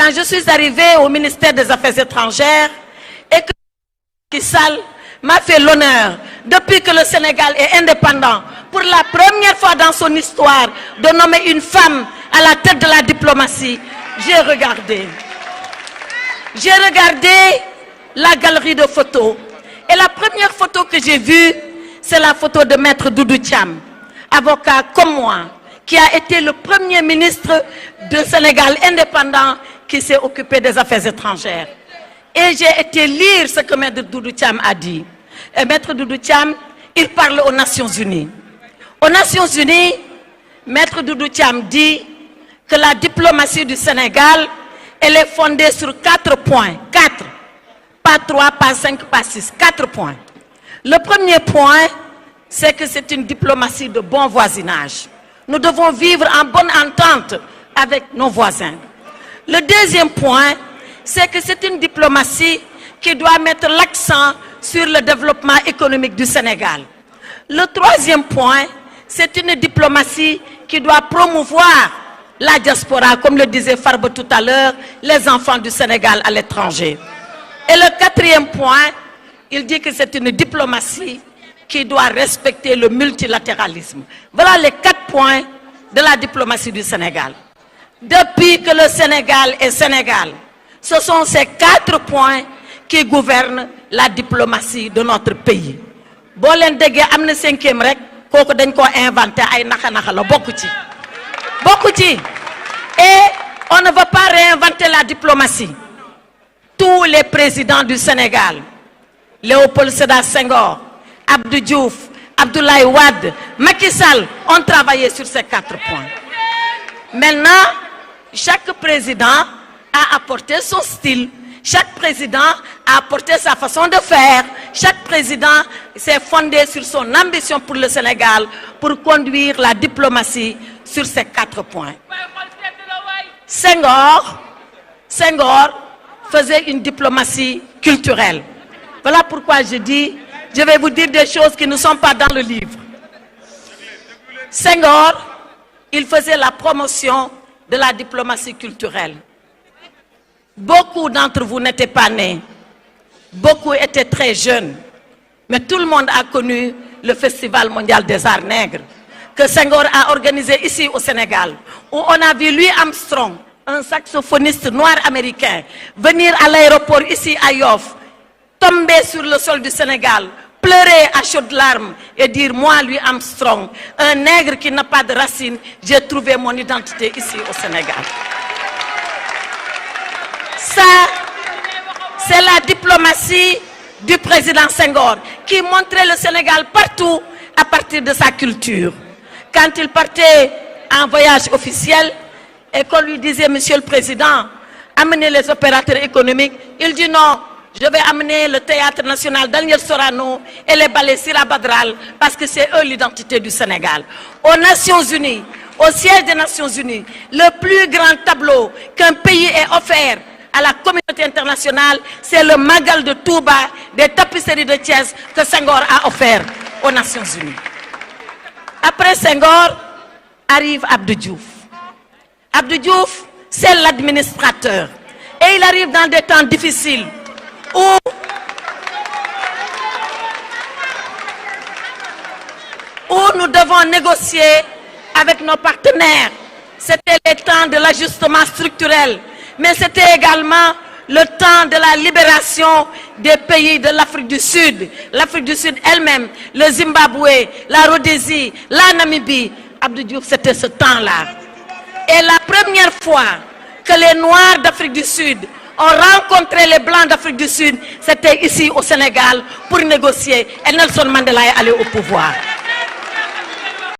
quand je suis arrivée au ministère des Affaires étrangères et que Macky Sall m'a fait l'honneur, depuis que le Sénégal est indépendant, pour la première fois dans son histoire, de nommer une femme à la tête de la diplomatie, j'ai regardé la galerie de photos. Et la première photo que j'ai vue, c'est la photo de Maître Doudou Thiam, avocat comme moi, qui a été le premier ministre du Sénégal indépendant qui s'est occupé des affaires étrangères. Et j'ai été lire ce que Maître Doudou Thiam a dit. Et Maître Doudou Thiam, il parle aux Nations Unies. Aux Nations Unies, Maître Doudou Thiam dit que la diplomatie du Sénégal, elle est fondée sur 4 points. 4. Pas 3, pas 5, pas 6. 4 points. Le premier point, c'est que c'est une diplomatie de bon voisinage. Nous devons vivre en bonne entente avec nos voisins. Le deuxième point, c'est que c'est une diplomatie qui doit mettre l'accent sur le développement économique du Sénégal. Le troisième point, c'est une diplomatie qui doit promouvoir la diaspora, comme le disait Farba tout à l'heure, les enfants du Sénégal à l'étranger. Et le quatrième point, il dit que c'est une diplomatie qui doit respecter le multilatéralisme. Voilà les 4 points de la diplomatie du Sénégal. Depuis que le Sénégal est Sénégal, ce sont ces 4 points qui gouvernent la diplomatie de notre pays. Bo len déggé amna 5e rek koku dañ ko inventé ay naxa la bokku ci. Et on ne veut pas réinventer la diplomatie. Tous les présidents du Sénégal, Léopold Sédar Senghor, Abdou Diouf, Abdoulaye Wade, Macky Sall ont travaillé sur ces 4 points. Maintenant, chaque président a apporté son style, chaque président a apporté sa façon de faire, chaque président s'est fondé sur son ambition pour le Sénégal pour conduire la diplomatie sur ces 4 points. Senghor faisait une diplomatie culturelle. Voilà pourquoi je dis, je vais vous dire des choses qui ne sont pas dans le livre. Senghor, il faisait la promotion de la diplomatie culturelle. Beaucoup d'entre vous n'étaient pas nés. Beaucoup étaient très jeunes. Mais tout le monde a connu le Festival mondial des arts nègres que Senghor a organisé ici au Sénégal, où on a vu Louis Armstrong, un saxophoniste noir américain, venir à l'aéroport ici à Yoff, tomber sur le sol du Sénégal, pleurer à chaudes larmes et dire « Moi, Louis Armstrong, un nègre qui n'a pas de racines, j'ai trouvé mon identité ici au Sénégal. » Ça, c'est la diplomatie du président Senghor qui montrait le Sénégal partout à partir de sa culture. Quand il partait en voyage officiel et qu'on lui disait « Monsieur le Président, amenez les opérateurs économiques », il dit « Non, je vais amener le Théâtre National Daniel Sorano et les ballets Sira Badral parce que c'est eux l'identité du Sénégal. » Aux Nations Unies, au siège des Nations Unies, le plus grand tableau qu'un pays ait offert à la communauté internationale, c'est le Magal de Touba des tapisseries de Thiès que Senghor a offert aux Nations Unies. Après Senghor, arrive Abdou Diouf. Abdou Diouf, c'est l'administrateur. Et il arrive dans des temps difficiles où nous devons négocier avec nos partenaires. C'était le temps de l'ajustement structurel, mais c'était également le temps de la libération des pays de l'Afrique du Sud. L'Afrique du Sud elle-même, le Zimbabwe, la Rhodésie, la Namibie. Abdou Diouf, c'était ce temps-là. Et la première fois que les Noirs d'Afrique du Sud ont rencontré les Blancs d'Afrique du Sud, c'était ici au Sénégal pour négocier. Et Nelson Mandela est allé au pouvoir.